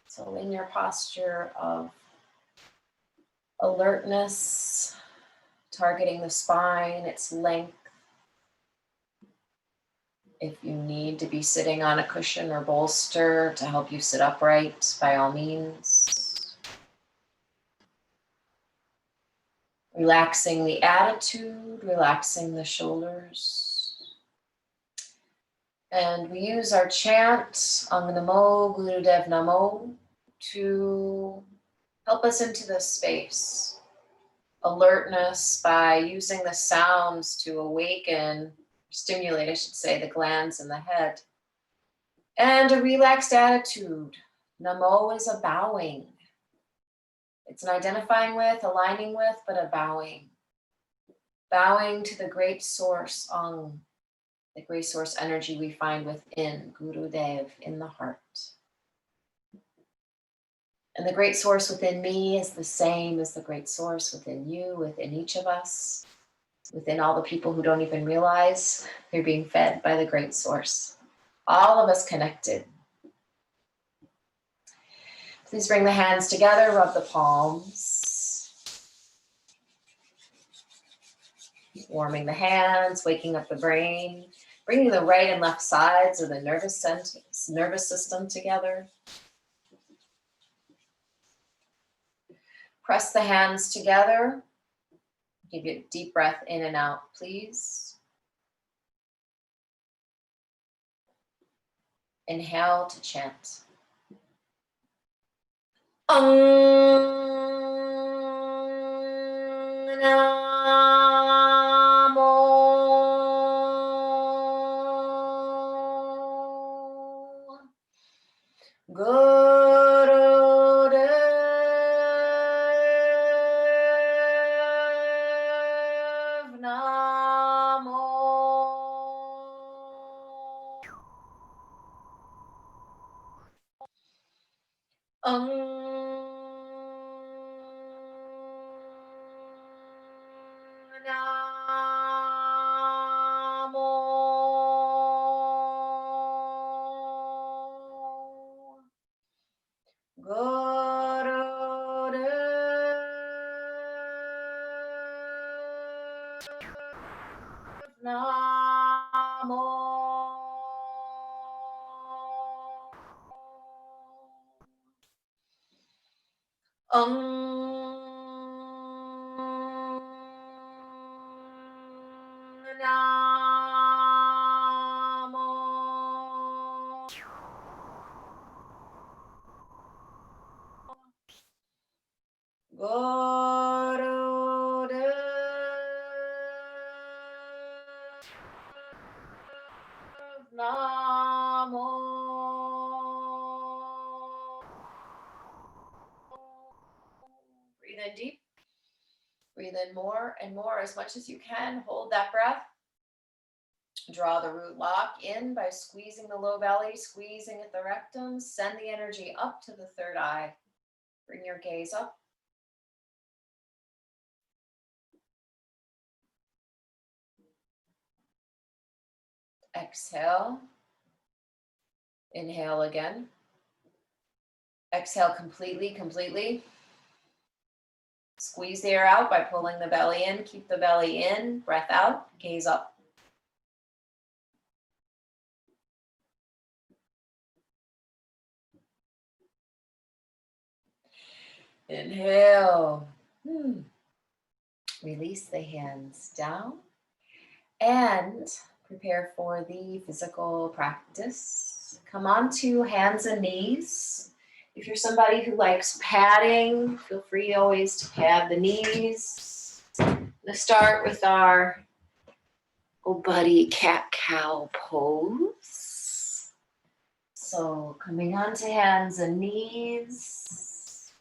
So in your posture of alertness, targeting the spine, its length. If you need to be sitting on a cushion or bolster to help you sit upright, by all means. Relaxing the attitude, relaxing the shoulders. And we use our chant, Ang Namo Gurudev Namo, to help us into this space. Alertness by using the sounds to awaken, stimulate, I should say, the glands in the head. And a relaxed attitude. Namo is a bowing. It's an identifying with, aligning with, but a bowing. Bowing to the great source, Ang, the great source energy we find within, Gurudev, in the heart. And the great source within me is the same as the great source within you, within each of us, within all the people who don't even realize they're being fed by the great source. All of us connected. Please bring the hands together, rub the palms. Warming the hands, waking up the brain, bringing the right and left sides of the nervous system together. Press the hands together. Give you a deep breath in and out, please. Inhale to chant. Om Namo Gurudev Namo. Breathe in deep. Breathe in more and more as much as you can. Hold that breath. Draw the root lock in by squeezing the low belly, squeezing at the rectum. Send the energy up to the third eye. Bring your gaze up. Exhale. Inhale again. Exhale completely. Squeeze the air out by pulling the belly in. Keep the belly in. Breath out. Gaze up. Inhale. Release the hands down and prepare for the physical practice. Come on to hands and knees. If you're somebody who likes padding, feel free always to pad the knees. Let's start with our old buddy cat-cow pose. So coming onto hands and knees.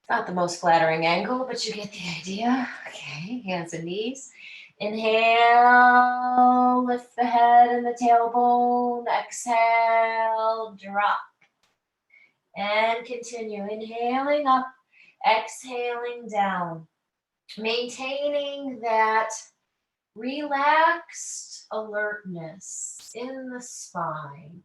Not the most flattering angle, but you get the idea. Okay, hands and knees. Inhale, lift the head and the tailbone. Exhale, drop. And continue. Inhaling up, exhaling down. Maintaining that relaxed alertness in the spine.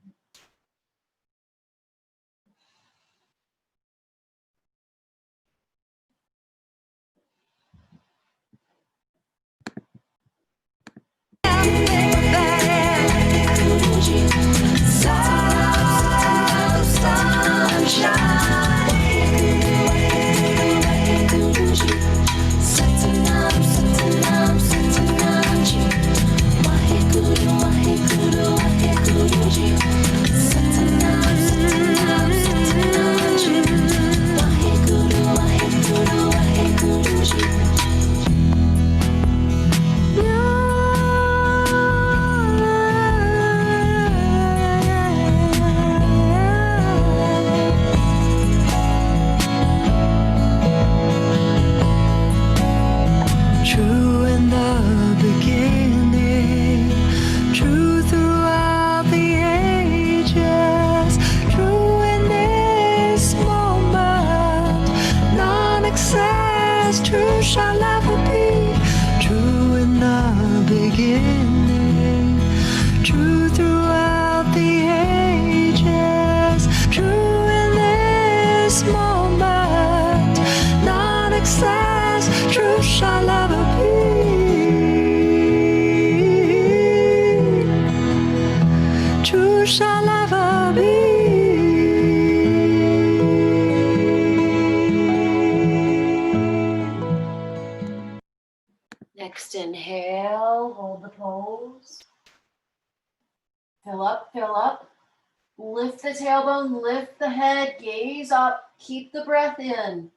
true throughout the ages, true in this moment, non-excess, true shall ever be, true shall ever be. Next inhale, hold the pose. Fill up, fill up. Lift the tailbone, lift the head, gaze up, keep the breath in.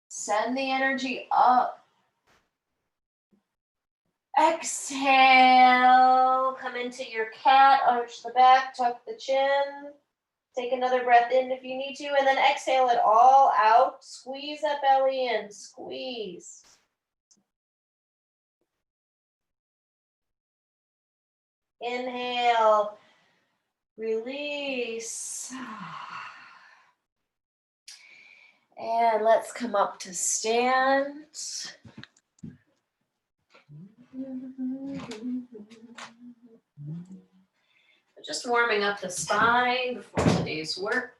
Send the energy up. Exhale, come into your cat, arch the back, tuck the chin. Take another breath in if you need to, and then exhale it all out. Squeeze that belly in, squeeze. Inhale, release. And let's come up to stand. Just warming up the spine before today's work.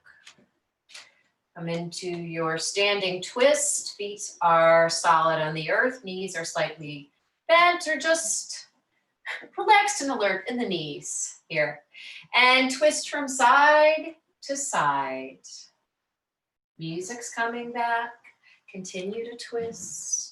Come into your standing twist. Feet are solid on the earth. Knees are slightly bent or just relaxed and alert in the knees here. And twist from side to side. Music's coming back. Continue to twist.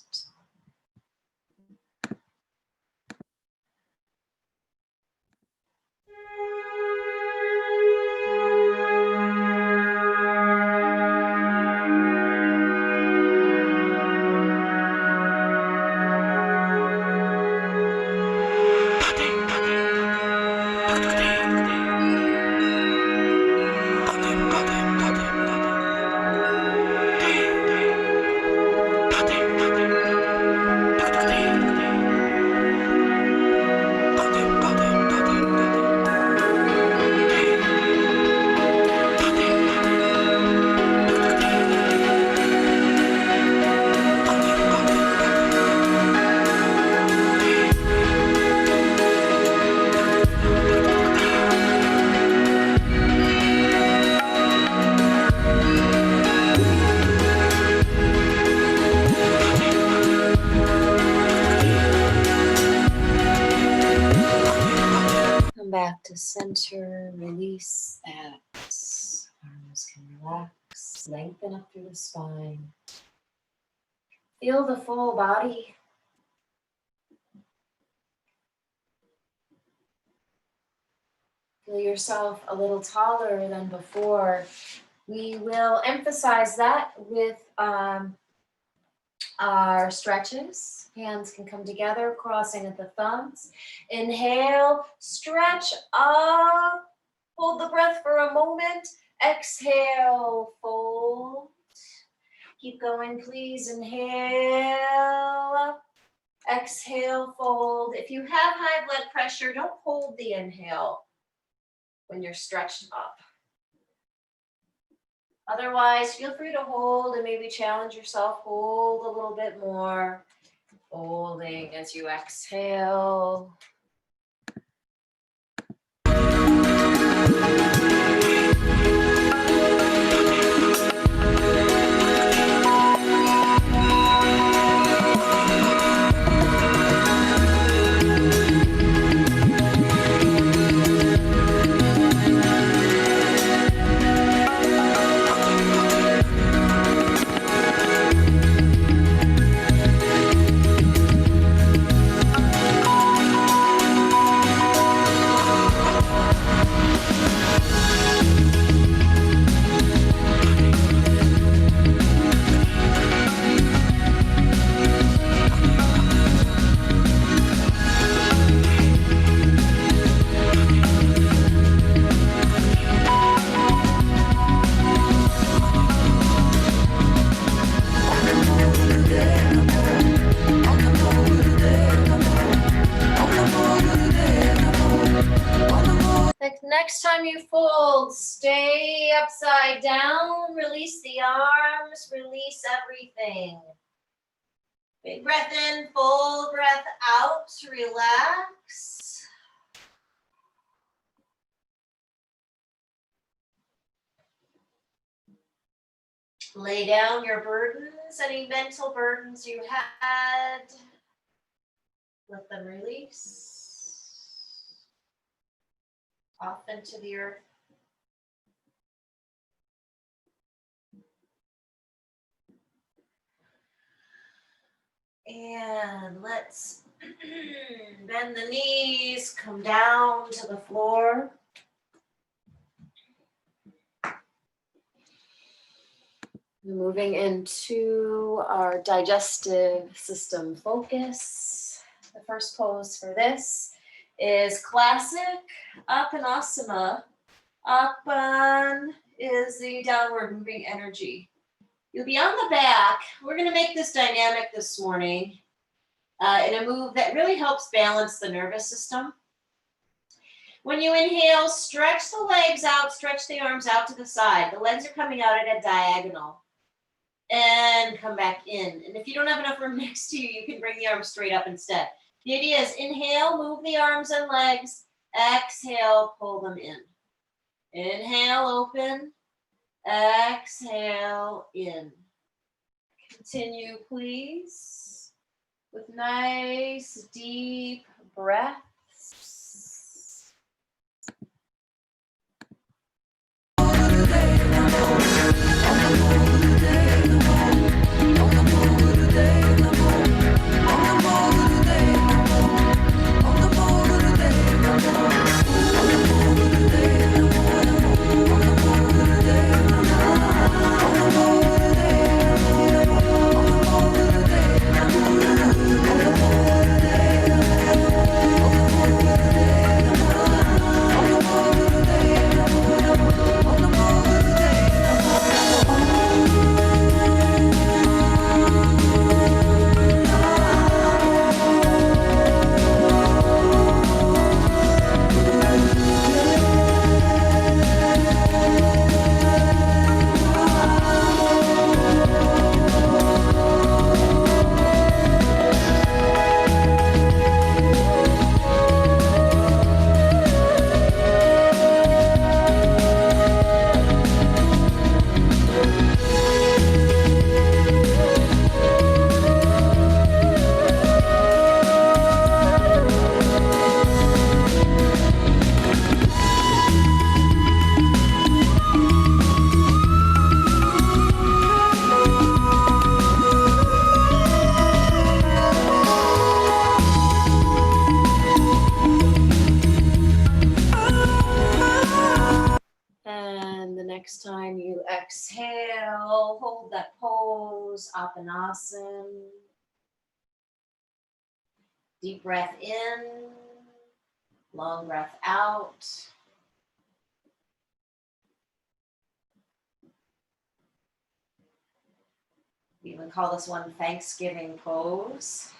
Back to center, release that. Arms can relax, lengthen up through the spine. Feel the full body. Feel yourself a little taller than before. We will emphasize that with our stretches. Hands can come together, crossing at the thumbs. Inhale, stretch up. Hold the breath for a moment. Exhale, fold. Keep going, please. Inhale. Exhale, fold. If you have high blood pressure, don't hold the inhale when you're stretched up. Otherwise, feel free to hold and maybe challenge yourself. Hold a little bit more. Holding as you exhale. Next time you fold, stay upside down, release the arms, release everything. Big breath in, full breath out, relax. Lay down your burdens, any mental burdens you had. Let them release off into the earth. And let's bend the knees, come down to the floor. Moving into our digestive system focus. The first pose for this is classic Apanasana. Apan is the downward moving energy. You'll be on the back. We're going to make this dynamic this morning in a move that really helps balance the nervous system. When you inhale, stretch the legs out, stretch the arms out to the side. The legs are coming out at a diagonal. And come back in. And if you don't have enough room next to you, you can bring the arms straight up instead. The idea is inhale, move the arms and legs. Exhale, pull them in. Inhale, open. Exhale, in. Continue, please, with nice, deep breaths. Next time you exhale, hold that pose, Apanasana. Deep breath in, long breath out. We even call this one Thanksgiving pose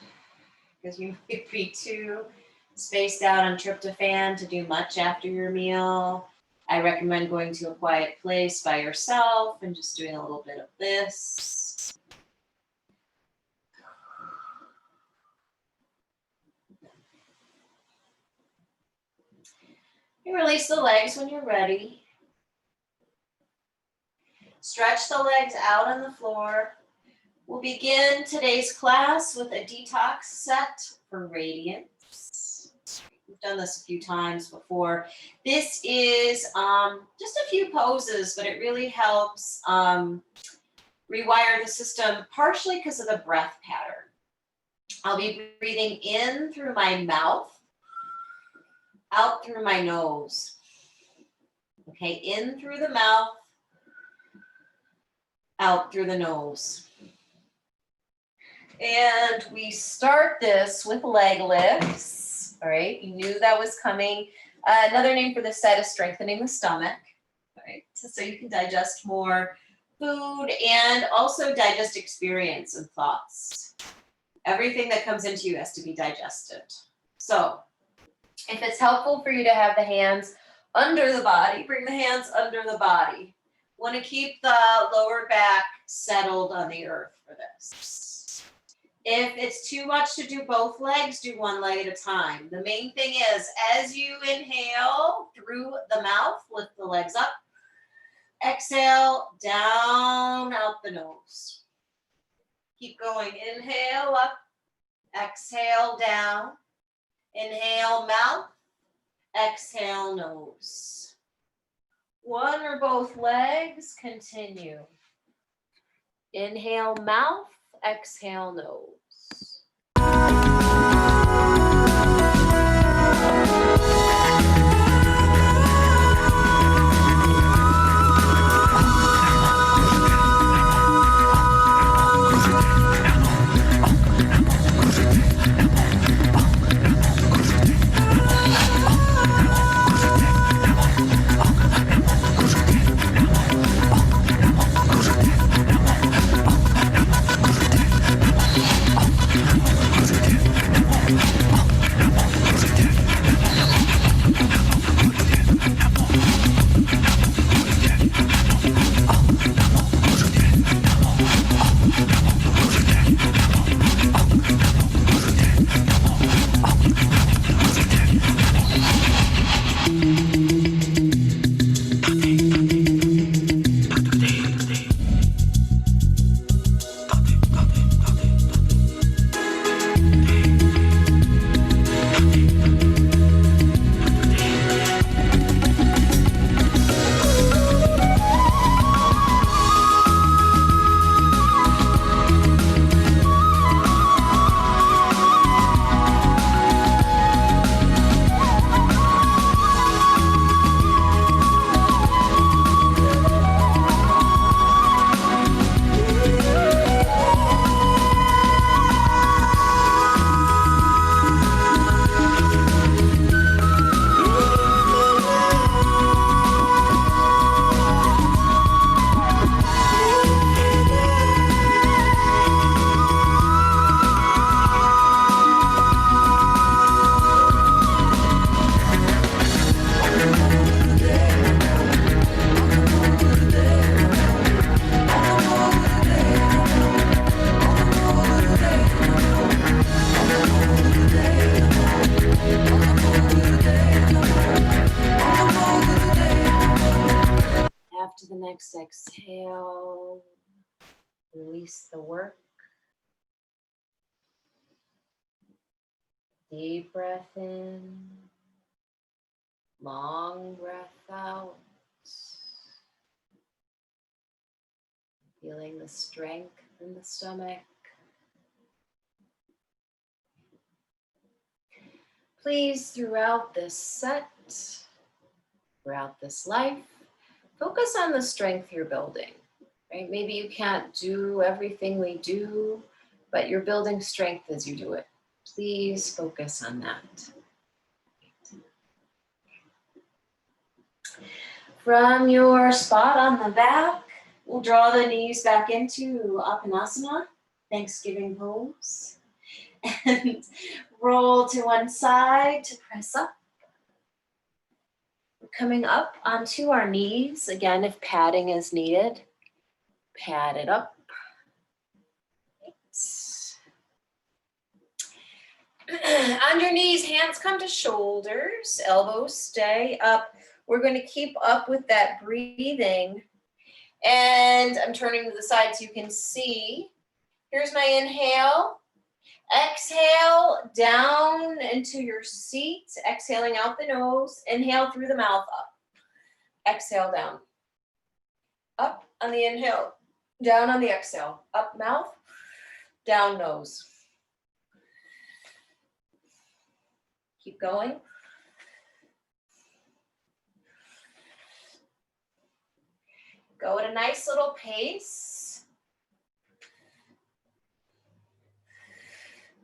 because you might be too spaced out on tryptophan to do much after your meal. I recommend going to a quiet place by yourself and just doing a little bit of this. You release the legs when you're ready. Stretch the legs out on the floor. We'll begin today's class with a detox set for Radiance. We've done this a few times before. This is just a few poses, but it really helps rewire the system, partially because of the breath pattern. I'll be breathing in through my mouth, out through my nose. Okay, in through the mouth, out through the nose. And we start this with leg lifts. All right, you knew that was coming. Another name for this set is strengthening the stomach. All right, so you can digest more food and also digest experience and thoughts. Everything that comes into you has to be digested. So if it's helpful for you to have the hands under the body, bring the hands under the body. Want to keep the lower back settled on the earth for this. If it's too much to do both legs, do one leg at a time. The main thing is, as you inhale through the mouth, lift the legs up. Exhale, down out the nose. Keep going. Inhale up. Exhale down. Inhale mouth. Exhale nose. One or both legs. Continue. Inhale mouth. Exhale nose. After the next exhale, release the work. Deep breath in, long breath out. Feeling the strength in the stomach. Please, throughout this set, throughout this life, focus on the strength you're building, right? Maybe you can't do everything we do, but you're building strength as you do it. Please focus on that. From your spot on the back, we'll draw the knees back into Apana, Thanksgiving pose, and roll to one side to press up. We're coming up onto our knees. Again, if padding is needed, pad it up. On your knees, hands come to shoulders, elbows stay up. We're going to keep up with that breathing. And I'm turning to the side so you can see. Here's my inhale. Exhale down into your seat, exhaling out the nose. Inhale through the mouth up. Exhale down. Up on the inhale, down on the exhale. Up mouth, down nose. Keep going. Go at a nice little pace.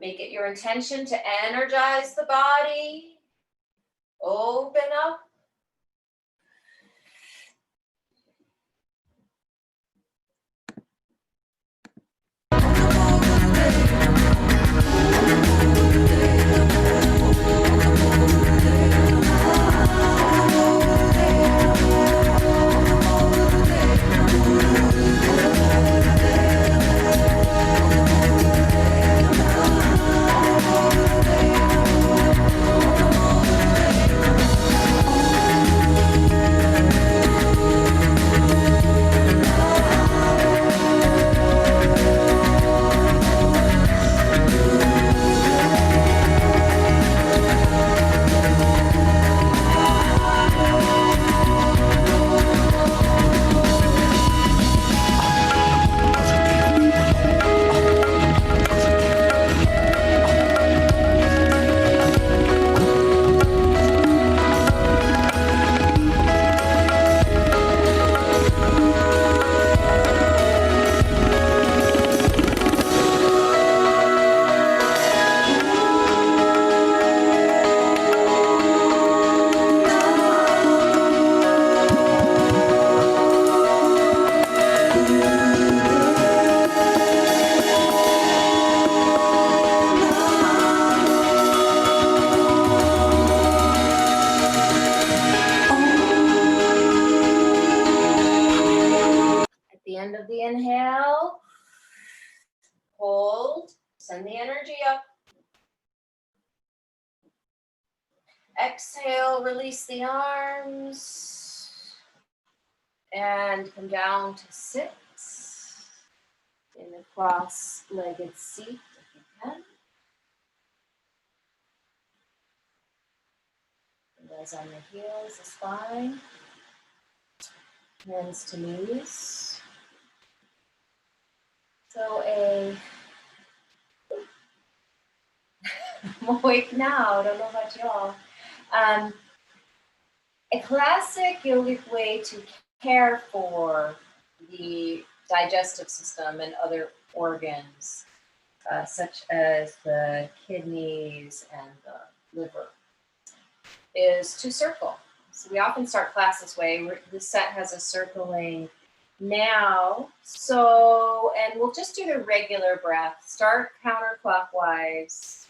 Make it your intention to energize the body. Open up. Hold. Send the energy up. Exhale, release the arms. And come down to sit in a cross-legged seat if you can. And as on your heels is fine. Hands to knees. So I'm awake now, I don't know about y'all. A classic yogic way to care for the digestive system and other organs, such as the kidneys and the liver, is to circle. So we often start class this way. This set has a circling now. And we'll just do the regular breath. Start counterclockwise,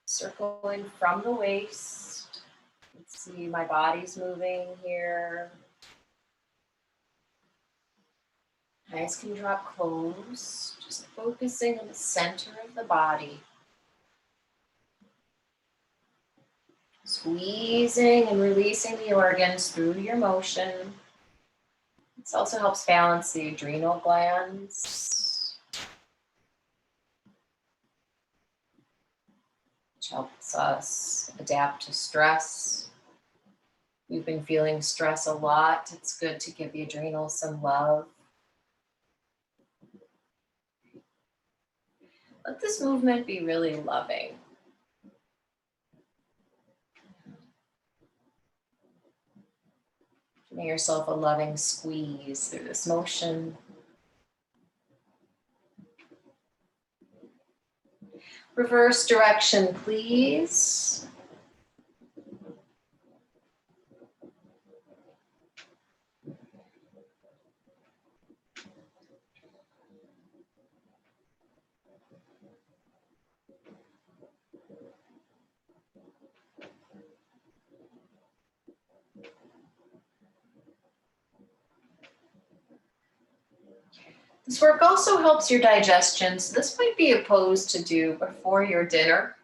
circling from the waist. Let's see, my body's moving here. Eyes can drop closed, just focusing on the center of the body. Squeezing and releasing the organs through your motion. This also helps balance the adrenal glands, which helps us adapt to stress. We've been feeling stress a lot. It's good to give the adrenals some love. Let this movement be really loving. Giving yourself a loving squeeze through this motion. Reverse direction, please. This work also helps your digestion, so this might be a pose to do before your dinner.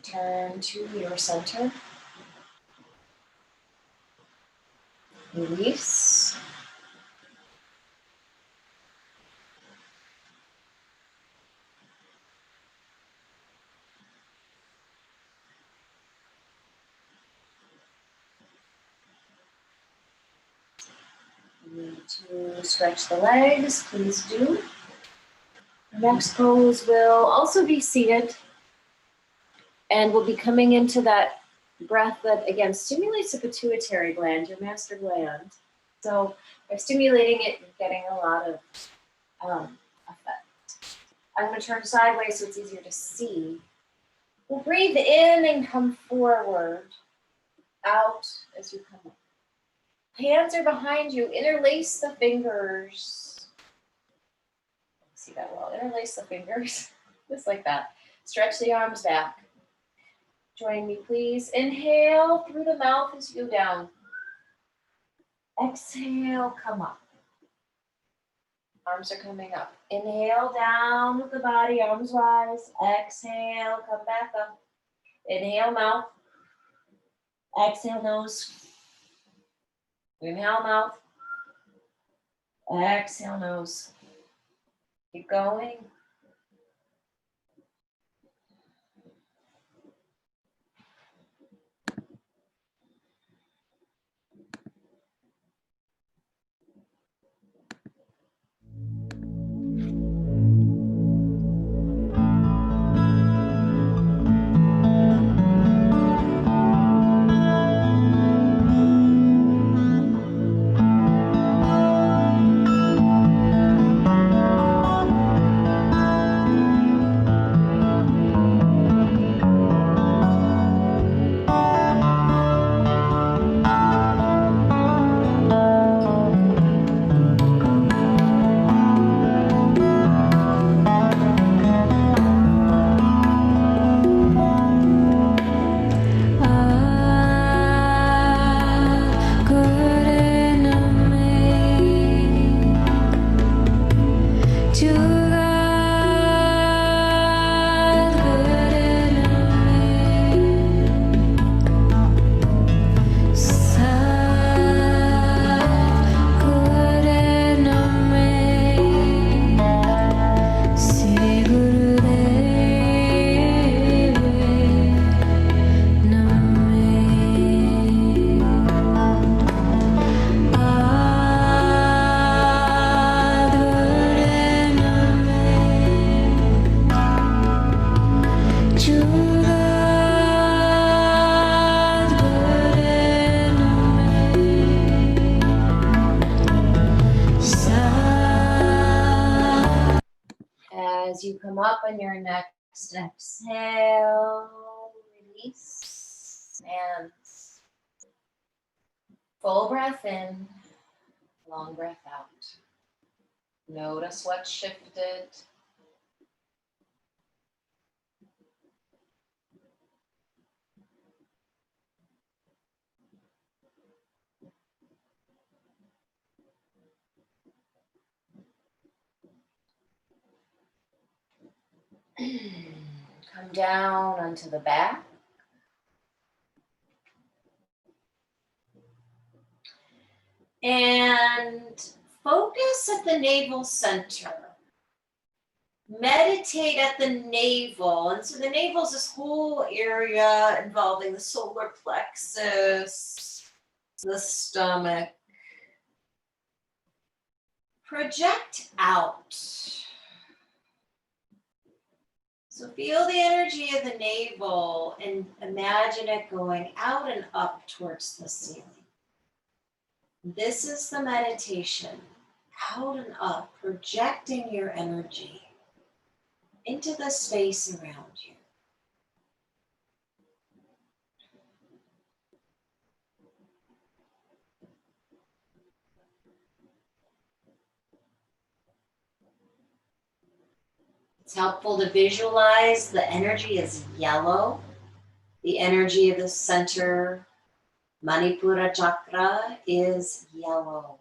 Return to your center. Release. You need to stretch the legs, please do. The next pose will also be seated, and we'll be coming into that breath that, again, stimulates the pituitary gland, your master gland. So by stimulating it, you're getting a lot of effect. I'm going to turn sideways so it's easier to see. We'll breathe in and come forward, out as you come up. Hands are behind you. Interlace the fingers. See that well. Interlace the fingers, just like that. Stretch the arms back. Join me, please. Inhale through the mouth as you go down. Exhale, come up. Arms are coming up. Inhale down with the body, arms rise. Exhale, come back up. Inhale, mouth. Exhale, nose. Inhale, mouth. Exhale, nose. Keep going. you come up on your next exhale, release, and full breath in, long breath out. Notice what shifted. Come down onto the back. And focus at the navel center. Meditate at the navel. And so the navel is this whole area involving the solar plexus, the stomach. Project out. So feel the energy of the navel and imagine it going out and up towards the ceiling. This is the meditation, out and up, projecting your energy into the space around you. It's helpful to visualize the energy is yellow. The energy of the center, Manipura chakra, is yellow.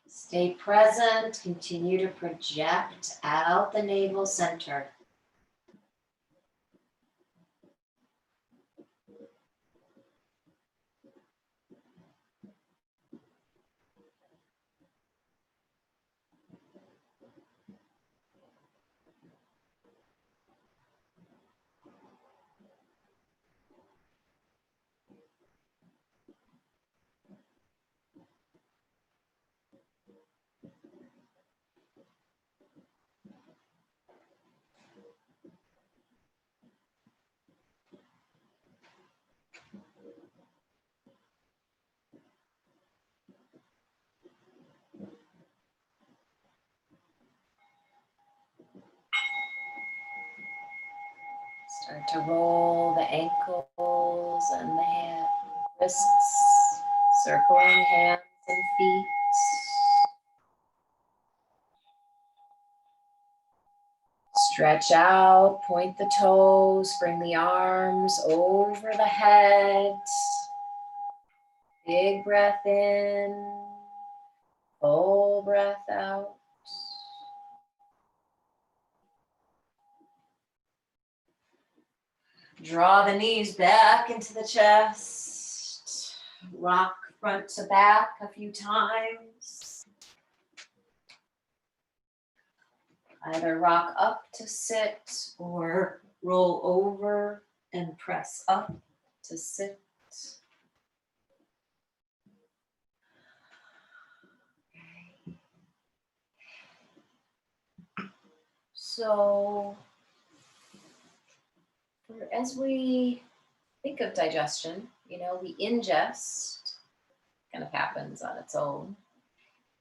Stay present, continue to project out the navel center. Start to roll the ankles and the hips. Wrists, circling hands and feet. Stretch out, point the toes, bring the arms over the head. Big breath in, full breath out. Draw the knees back into the chest. Rock front to back a few times. Either rock up to sit or roll over and press up to sit. So, as we think of digestion, we ingest, kind of happens on its own.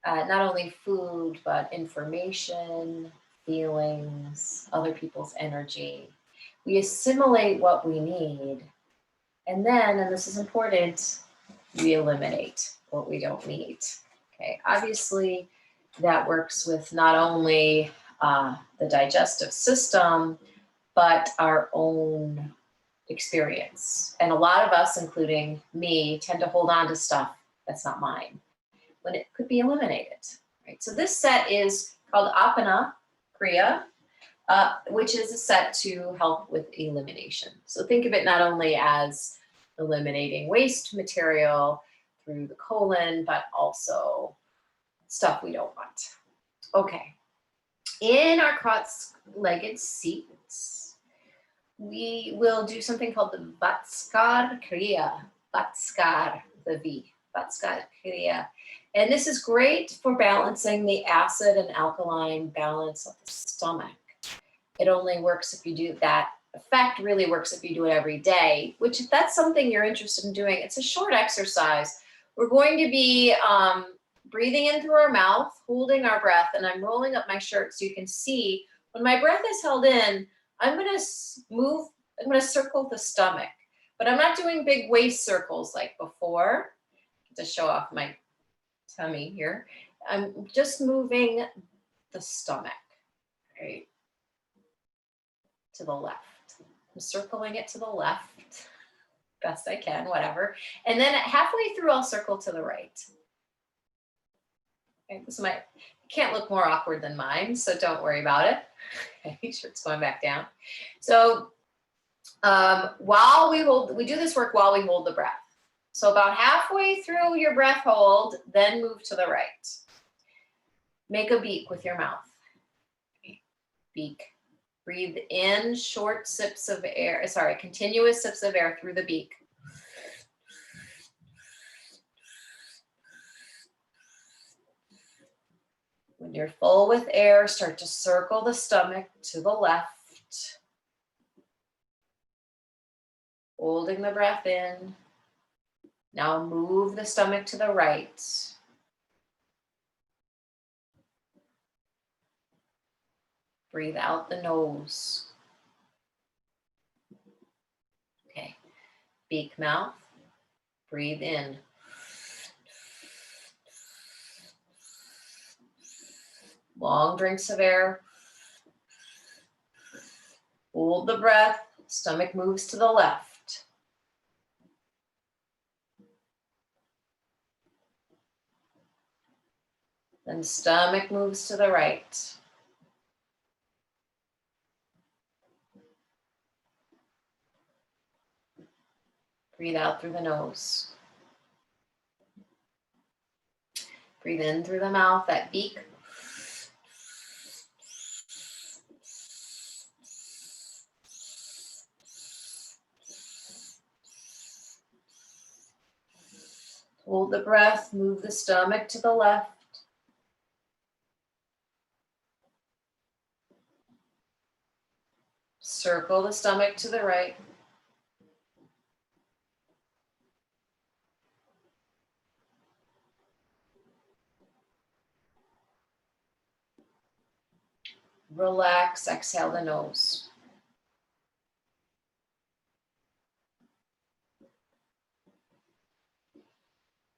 Not only food, but information, feelings, other people's energy. We assimilate what we need. And then, and this is important, we eliminate what we don't need. Okay, obviously that works with not only the digestive system, but our own experience. And a lot of us, including me, tend to hold on to stuff that's not mine when it could be eliminated. Right? So this set is called Apana Kriya, which is a set to help with elimination. So think of it not only as eliminating waste material through the colon, but also stuff we don't want. Okay. In our cross-legged seats, we will do something called the Apana Kriya. Vatskar, the V. Vatskar Kriya. And this is great for balancing the acid and alkaline balance of the stomach. It only works if you do that. Effect really works if you do it every day, which if that's something you're interested in doing, it's a short exercise. We're going to be breathing in through our mouth, holding our breath, and I'm rolling up my shirt so you can see when my breath is held in, I'm going to circle the stomach, but I'm not doing big waist circles like before to show off my tummy here. I'm just moving the stomach, right, to the left. I'm circling it to the left, best I can, whatever. And then halfway through, I'll circle to the right. Okay, this can't look more awkward than mine, so don't worry about it. Okay, shirt's going back down. So while we do this work while we hold the breath. So about halfway through your breath hold, then move to the right. Make a beak with your mouth. Beak. Breathe in short sips of air, continuous sips of air through the beak. When you're full with air, start to circle the stomach to the left. Holding the breath in. Now move the stomach to the right. Breathe out the nose. Okay. Beak, mouth. Breathe in. Long drinks of air. Hold the breath. Stomach moves to the left. Then stomach moves to the right. Breathe out through the nose. Breathe in through the mouth, that beak. Hold the breath, move the stomach to the left. Circle the stomach to the right. Relax, exhale the nose.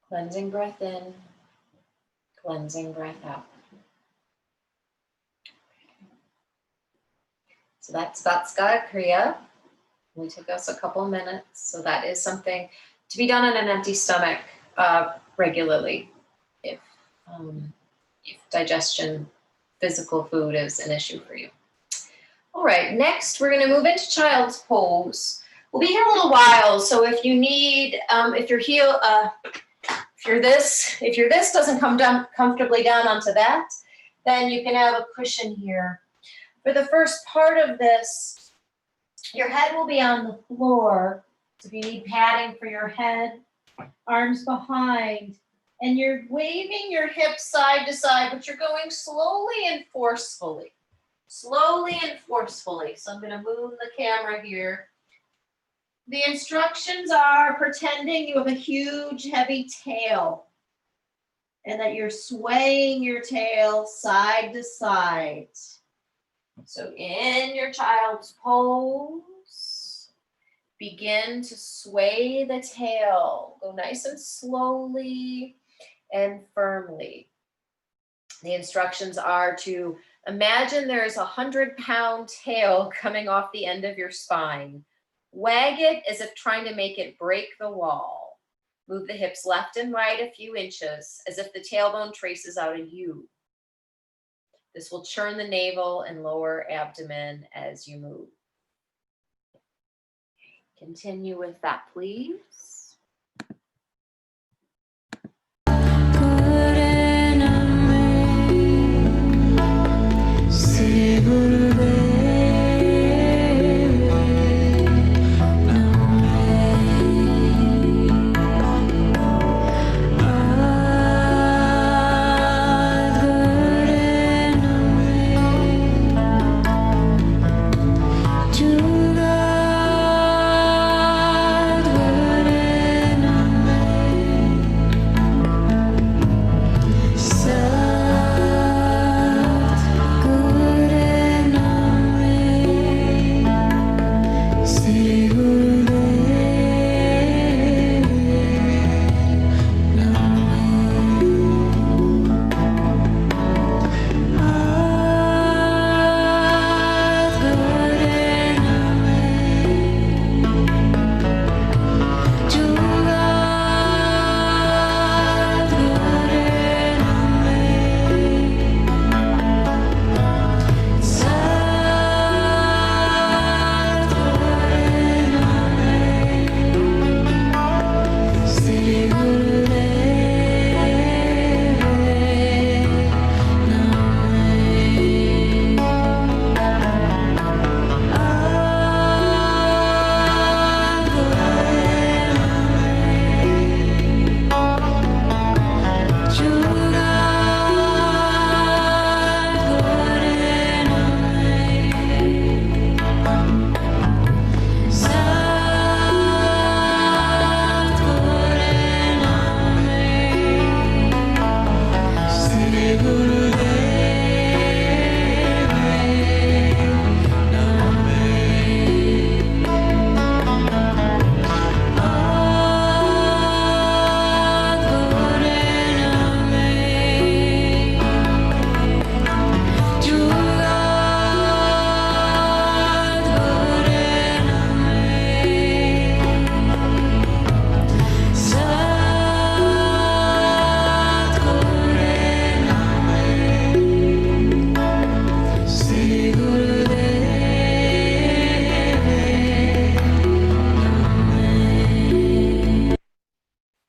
Cleansing breath in, cleansing breath out. So that's Apana Kriya. Only took us a couple minutes. So that is something to be done on an empty stomach regularly if digestion, physical food is an issue for you. All right, next we're going to move into child's pose. We'll be here a little while, so if you need, if your this doesn't come down comfortably down onto that, then you can have a cushion here. For the first part of this, your head will be on the floor. So if you need padding for your head, arms behind, and you're waving your hips side to side, but you're going slowly and forcefully. Slowly and forcefully. So I'm going to move the camera here. The instructions are pretending you have a huge, heavy tail and that you're swaying your tail side to side. So in your child's pose, begin to sway the tail. Go nice and slowly and firmly. The instructions are to imagine there is a 100-pound tail coming off the end of your spine. Wag it as if trying to make it break the wall. Move the hips left and right a few inches as if the tailbone traces out a U. This will churn the navel and lower abdomen as you move. Continue with that, please.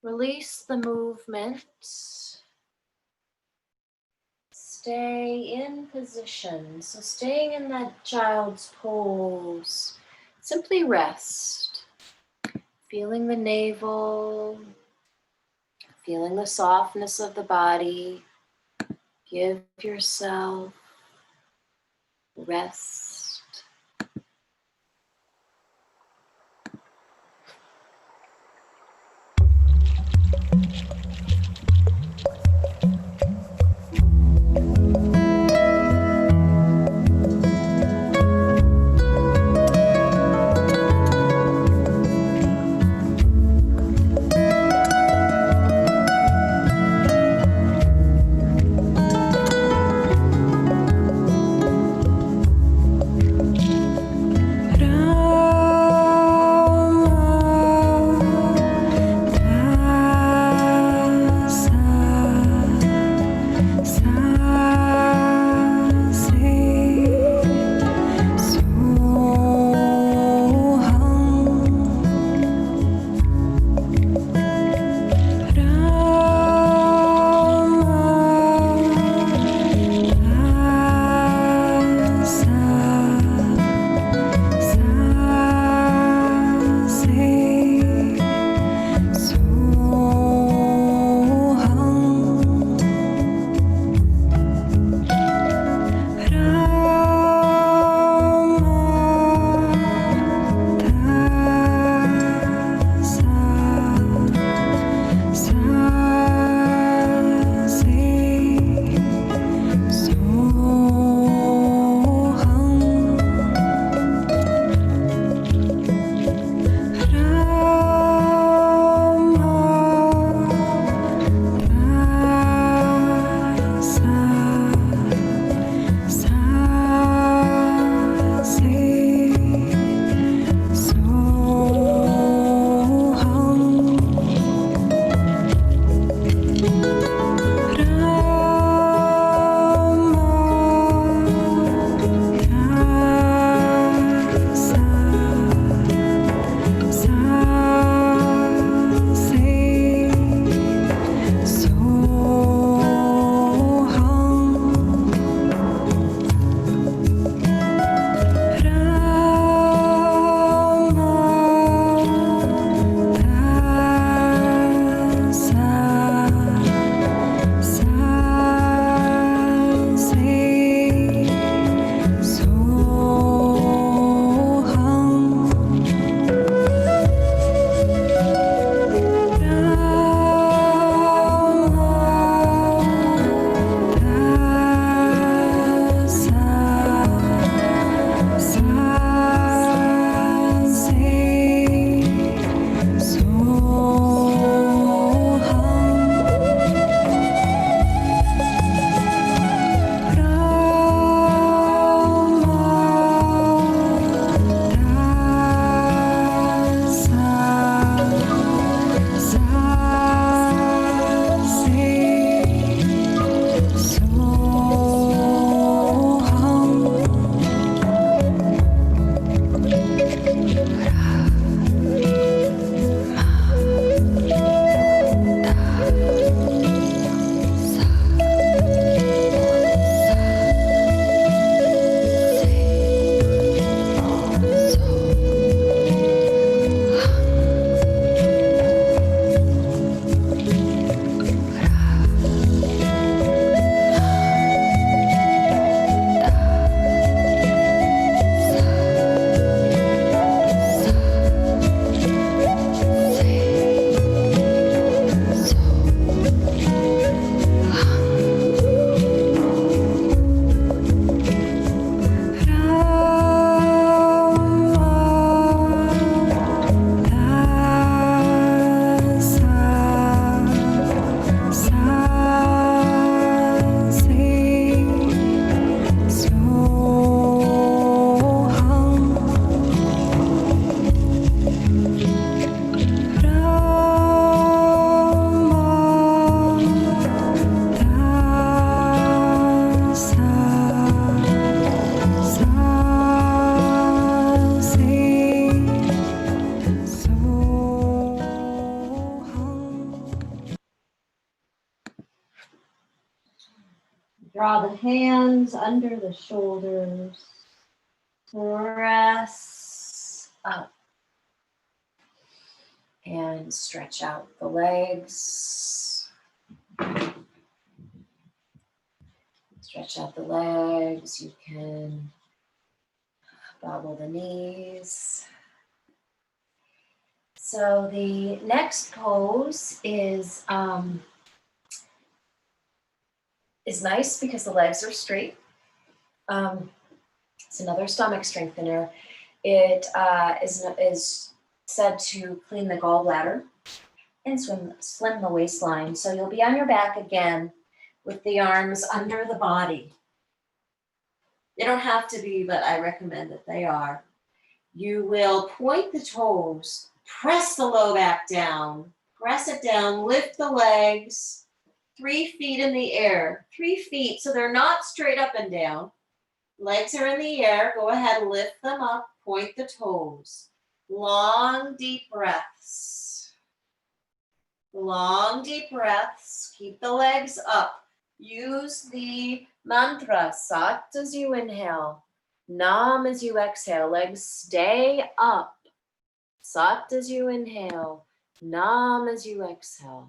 Release the movement. Stay in position. So staying in that child's pose, simply rest. Feeling the navel, feeling the softness of the body. Give yourself rest. hands under the shoulders. Press up. And stretch out the legs. Stretch out the legs. You can bobble the knees. So the next pose is nice because the legs are straight. It's another stomach strengthener. It is said to clean the gallbladder and slim the waistline. So you'll be on your back again with the arms under the body. They don't have to be, but I recommend that they are. You will point the toes, press the low back down, press it down, lift the legs, 3 feet in the air, 3 feet, so they're not straight up and down. Legs are in the air, go ahead, lift them up, point the toes. Long, deep breaths. Long, deep breaths, keep the legs up. Use the mantra, Sat as you inhale, Nam as you exhale, legs stay up. Sat as you inhale, Nam as you exhale.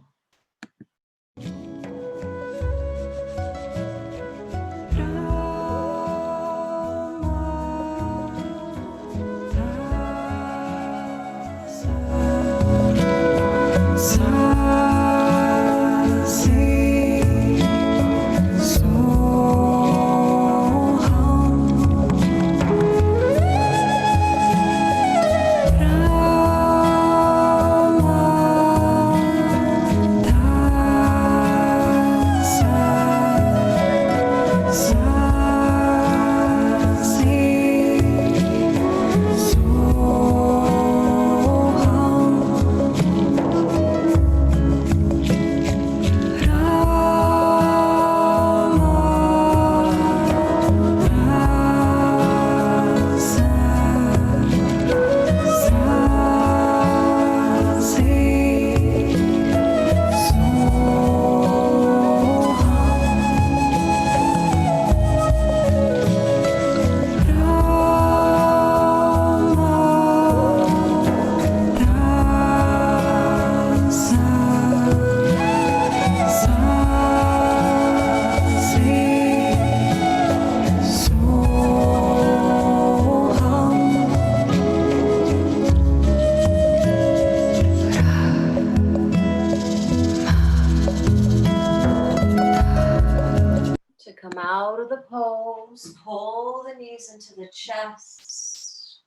Come out of the pose, pull the knees into the chest.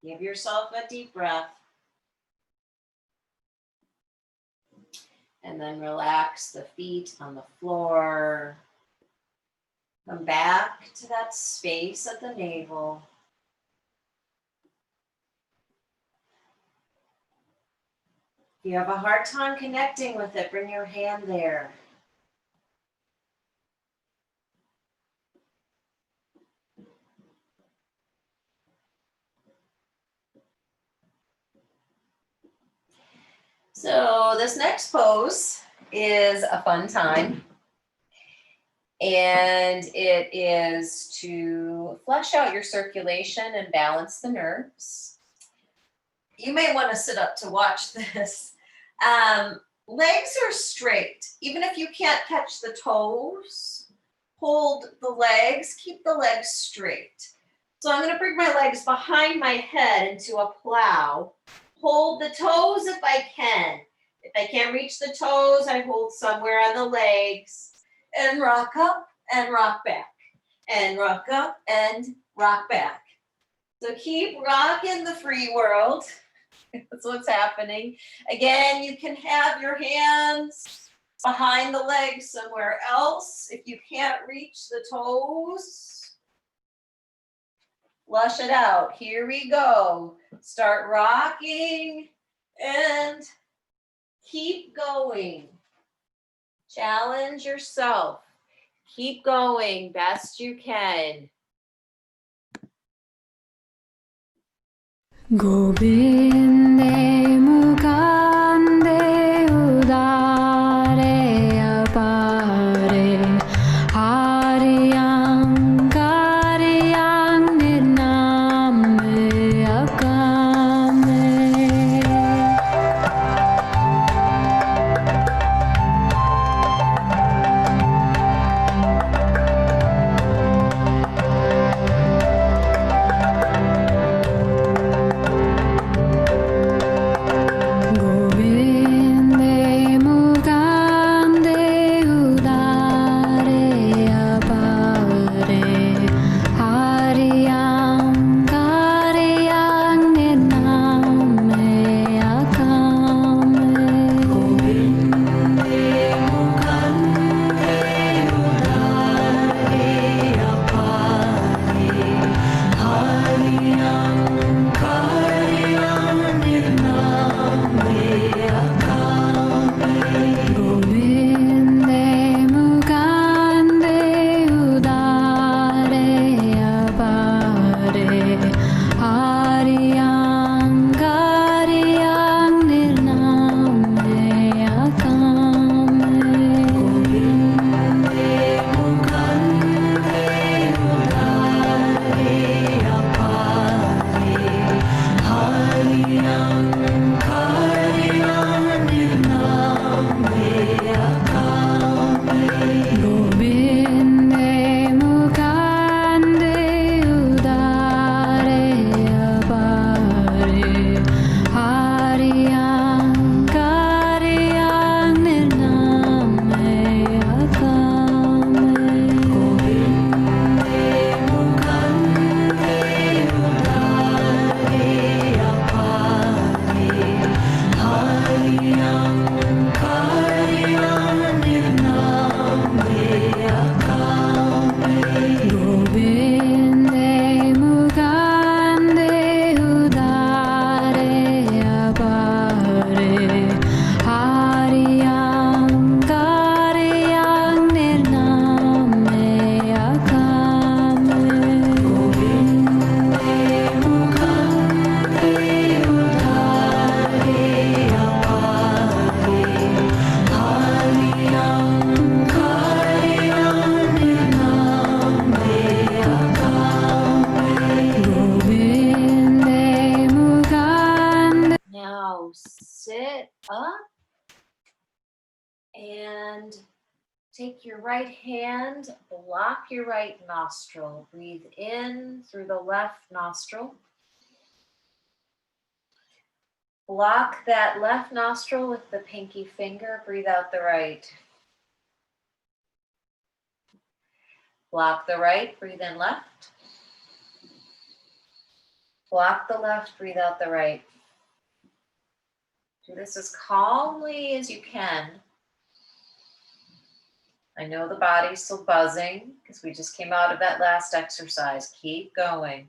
Give yourself a deep breath. And then relax the feet on the floor. Come back to that space at the navel. If you have a hard time connecting with it, bring your hand there. So this next pose is a fun time, and it is to flush out your circulation and balance the nerves. You may want to sit up to watch this. Legs are straight. Even if you can't catch the toes, hold the legs, keep the legs straight. So I'm going to bring my legs behind my head into a plow. Hold the toes if I can. If I can't reach the toes, I hold somewhere on the legs and rock up and rock back and rock up and rock back. So keep rocking the free world. That's what's happening. Again, you can have your hands behind the legs somewhere else. If you can't reach the toes, flush it out. Here we go. Start rocking and keep going. Challenge yourself. Keep going best you can. Govinde mukande udare apare Take your right hand, block your right nostril. Breathe in through the left nostril. Block that left nostril with the pinky finger. Breathe out the right. Block the right, breathe in left. Block the left, breathe out the right. Do this as calmly as you can. I know the body's still buzzing because we just came out of that last exercise. Keep going.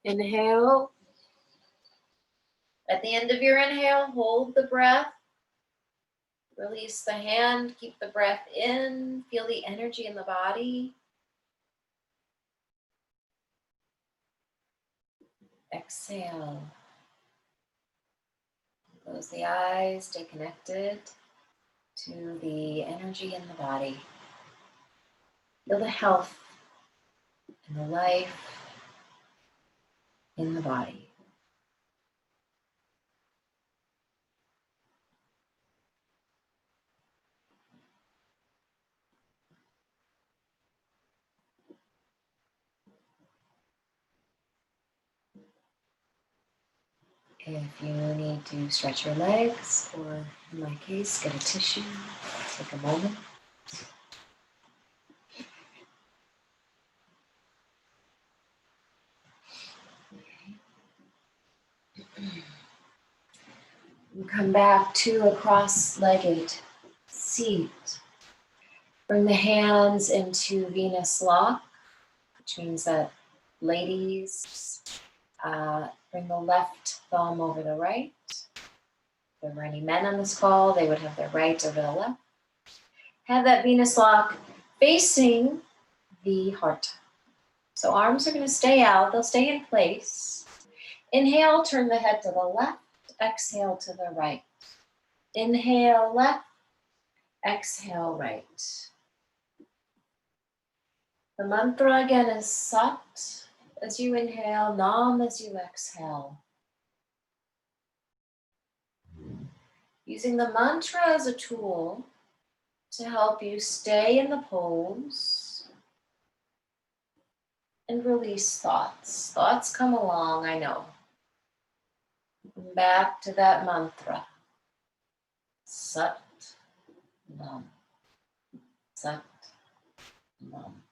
Inhale. At the end of your inhale, hold the breath. Release the hand, keep the breath in. Feel the energy in the body. Exhale. Close the eyes, stay connected to the energy in the body. Feel the health and the life in the body. If you need to stretch your legs, or in my case, get a tissue, take a moment. You come back to a cross-legged seat. Bring the hands into Venus lock, which means that ladies, bring the left thumb over the right. If there were any men on this call, they would have their right over the left. Have that Venus lock facing the heart. So arms are going to stay out. They'll stay in place. Inhale, turn the head to the left. Exhale to the right. Inhale, left. Exhale, right. The mantra again is Sat as you inhale, Nam as you exhale. Using the mantra as a tool to help you stay in the pose And release thoughts. Thoughts come along, I know. Back to that mantra. Sat Nam. Sat Nam.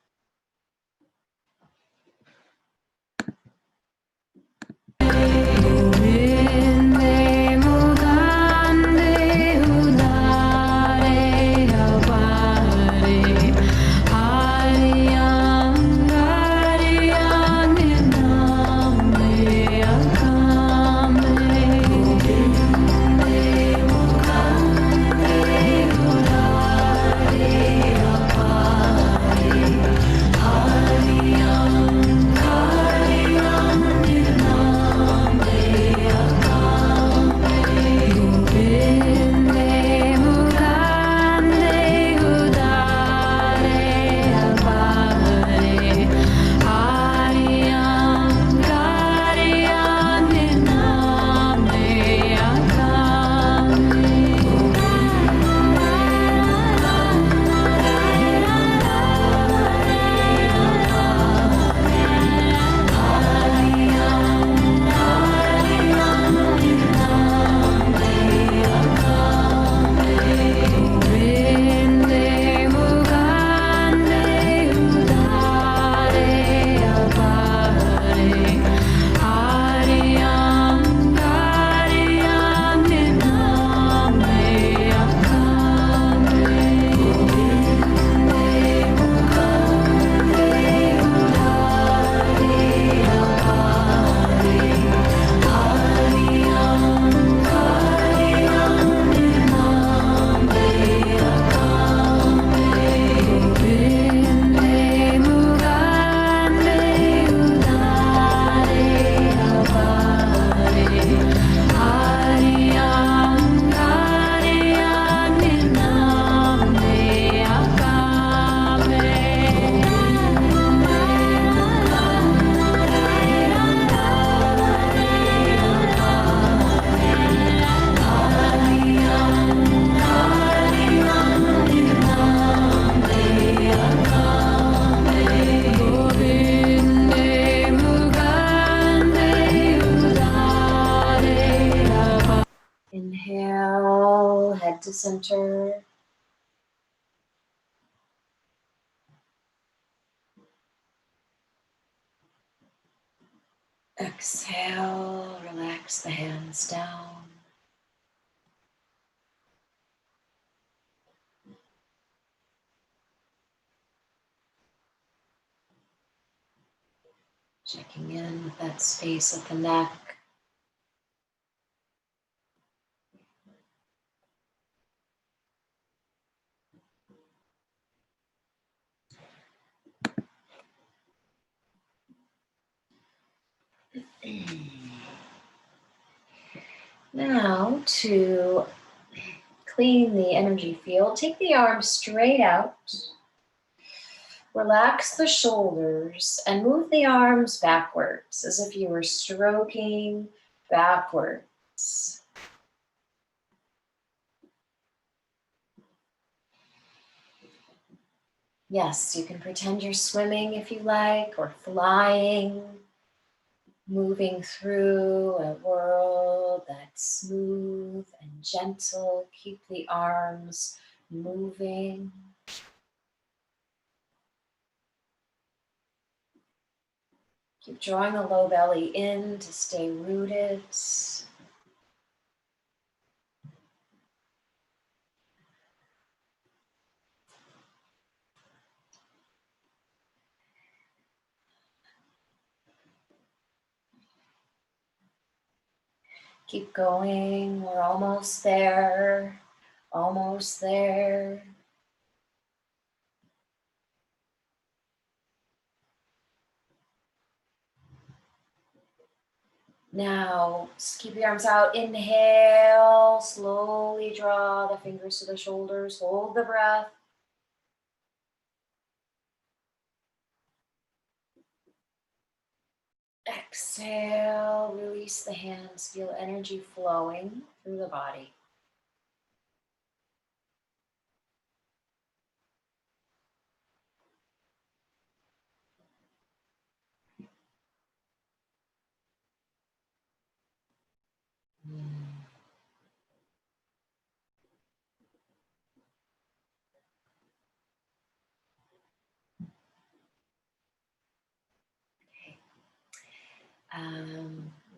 Inhale, head to center. Exhale, relax the hands down. Checking in with that space at the neck. Now to clean the energy field, take the arms straight out. Relax the shoulders and move the arms backwards as if you were stroking backwards. Yes, you can pretend you're swimming if you like, or flying, moving through a world that's smooth and gentle. Keep the arms moving. Keep drawing the low belly in to stay rooted. Keep going, we're almost there, almost there. Now, just keep your arms out, inhale, slowly draw the fingers to the shoulders, hold the breath. Exhale, release the hands, feel energy flowing through the body.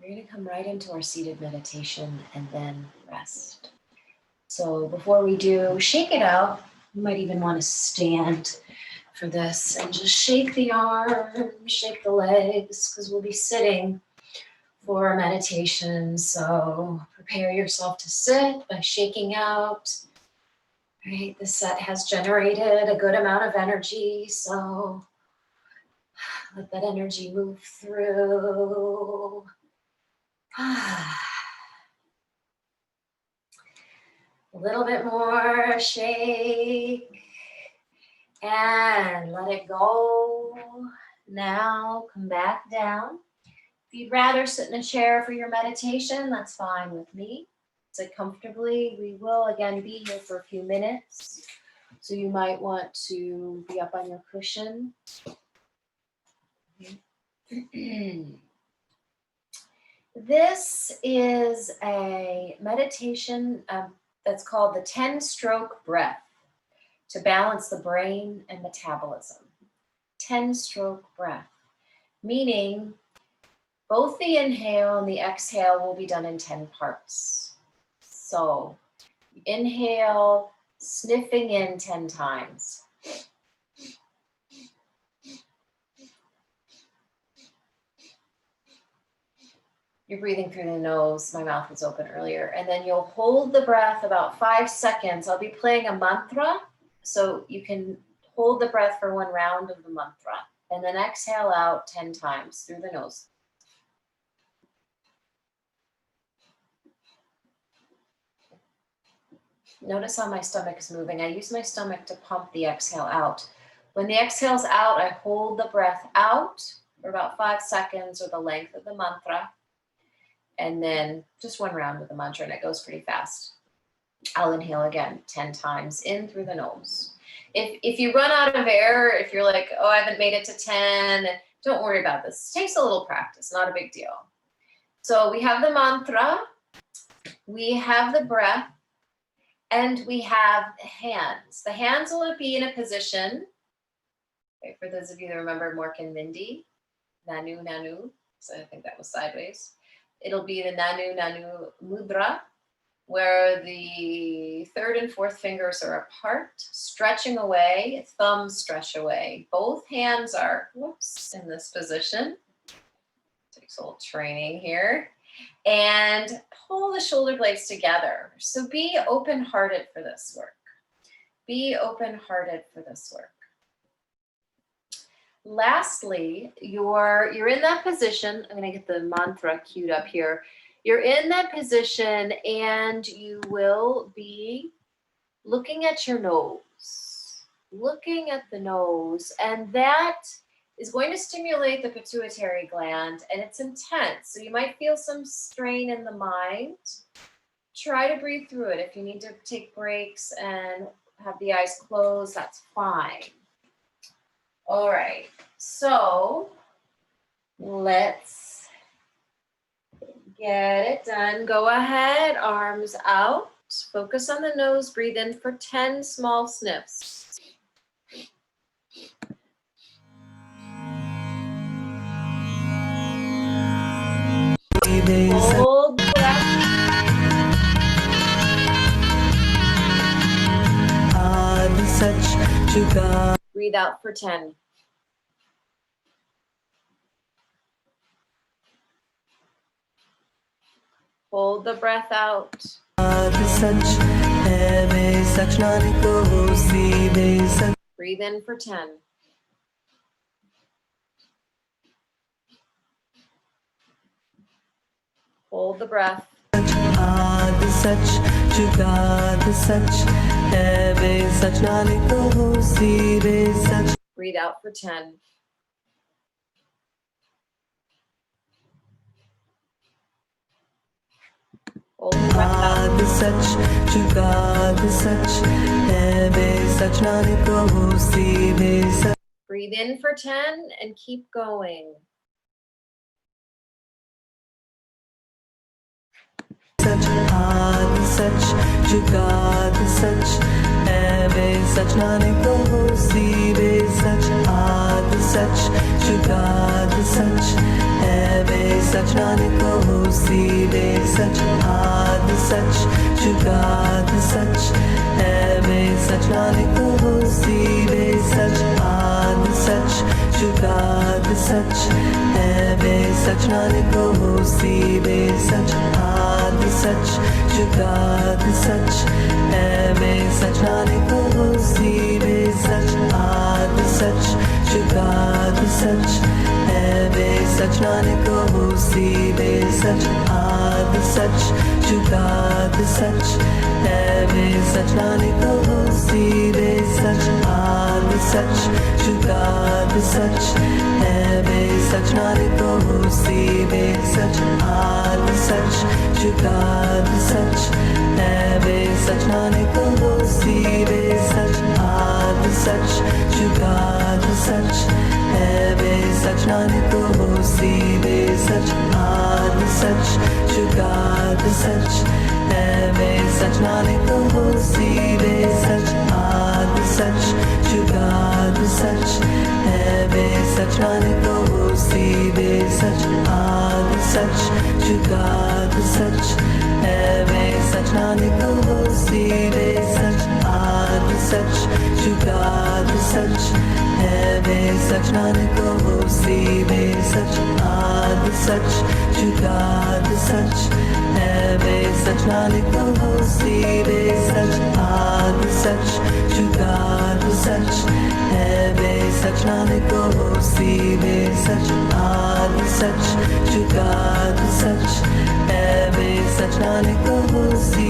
We're going to come right into our seated meditation and then rest. So before we do, shake it out. You might even want to stand for this and just shake the arms, shake the legs, because we'll be sitting for a meditation. So prepare yourself to sit by shaking out. Right, the set has generated a good amount of energy, so let that energy move through. A little bit more, shake, and let it go. Now come back down. If you'd rather sit in a chair for your meditation, that's fine with me. Sit comfortably. We will again be here for a few minutes, so you might want to be up on your cushion. This is a meditation that's called the 10-stroke breath to balance the brain and metabolism. 10-stroke breath, meaning both the inhale and the exhale will be done in 10 parts. So inhale, sniffing in 10 times. You're breathing through the nose. My mouth was open earlier. And then you'll hold the breath about 5 seconds. I'll be playing a mantra, so you can hold the breath for one round of the mantra. And then exhale out 10 times through the nose. Notice how my stomach is moving. I use my stomach to pump the exhale out. When the exhale's out, I hold the breath out for about 5 seconds or the length of the mantra. And then just one round with the mantra, and it goes pretty fast. I'll inhale again 10 times in through the nose. If you run out of air, if you're like, oh, I haven't made it to 10, don't worry about this. It takes a little practice, not a big deal. So we have the mantra, we have the breath, and we have hands. The hands will be in a position, okay, for those of you that remember Mork and Mindy, Nanu, Nanu, so I think that was sideways. It'll be the Nanu, Nanu Mudra, where the third and fourth fingers are apart, stretching away, thumbs stretch away. Both hands are, in this position. Takes a little training here. And pull the shoulder blades together. So be open-hearted for this work. Be open-hearted for this work. Lastly, you're in that position. I'm going to get the mantra queued up here. You're in that position and you will be looking at your nose, looking at the nose, and that is going to stimulate the pituitary gland, and it's intense. So you might feel some strain in the mind. Try to breathe through it. If you need to take breaks and have the eyes closed, that's fine. All right, so let's get it done. Go ahead, arms out. Focus on the nose. Breathe in for 10 small sniffs. Hold the breath. Breathe out for 10. Hold the breath out. Breathe in for 10. Hold the breath. Breathe out for 10. Hold the breath out. Breathe in for 10 and keep going. सच आदि सच जुगाद सच है वे सच नानक होसी वे सच आदि सच जुगाद सच है वे सच नानक होसी वे सच आदि सच जुगाद सच है वे सच नानक होसी वे सच आदि सच जुगाद सच है वे सच नानक होसी वे सच आदि सच जुगाद सच है वे सच नानक होसी वे सच आदि सच जुगाद सच है वे सच नानक होसी वे सच आदि सच जुगाद सच है वे सच नानक होसी वे सच आदि सच जुगाद सच है वे सच नानक होसी वे सच आदि सच जुगाद सच है वे सच नानक होसी वे सच आदि सच जुगाद सच है वे सच नानक होसी वे सच आदि सच जुगाद सच है वे सच नानक होसी वे सच आदि सच जुगाद सच है वे सच नानक होसी वे सच आदि सच जुगाद सच है वे सच नानक होसी वे सच आदि सच जुगाद सच है वे सच नानक होसी वे सच आदि सच जुगाद सच है वे सच नानक होसी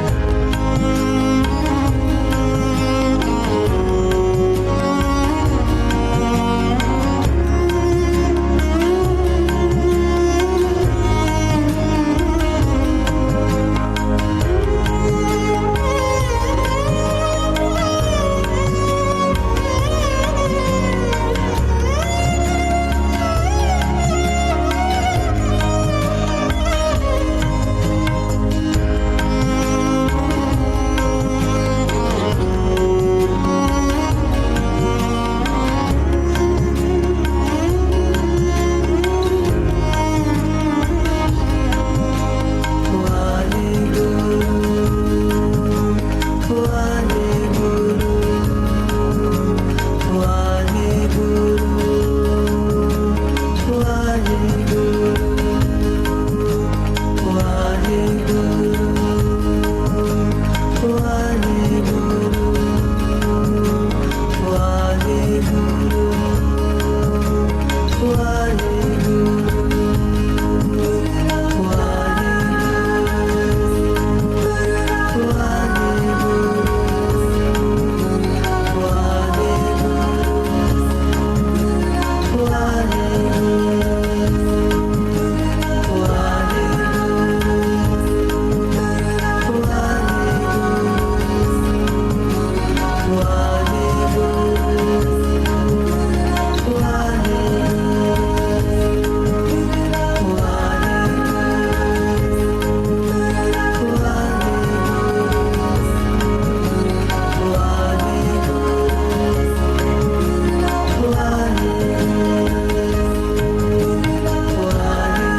वे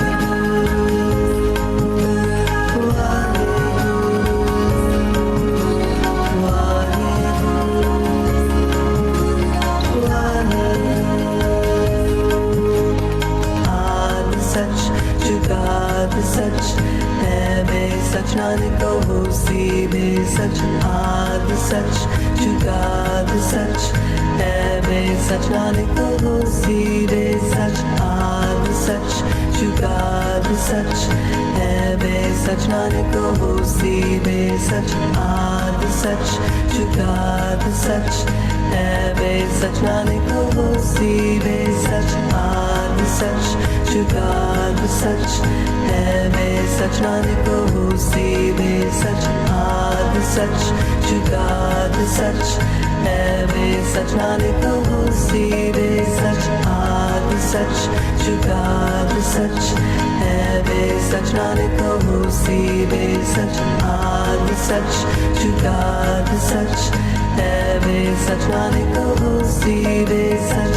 सच आदि सच जुगाद सच है वे सच नानक होसी वे सच आदि सच जुगाद सच है वे सच नानक होसी वे सच सच नानक होसी वे सच आदि सच जुगाद सच है वे सच नानक होसी वे सच आद सच जुगाद सच है वे सच नानक होसी वे सच आद सच जुगाद सच है वे सच नानक होसी वे सच आद सच जुगाद सच है वे सच नानक होसी वे सच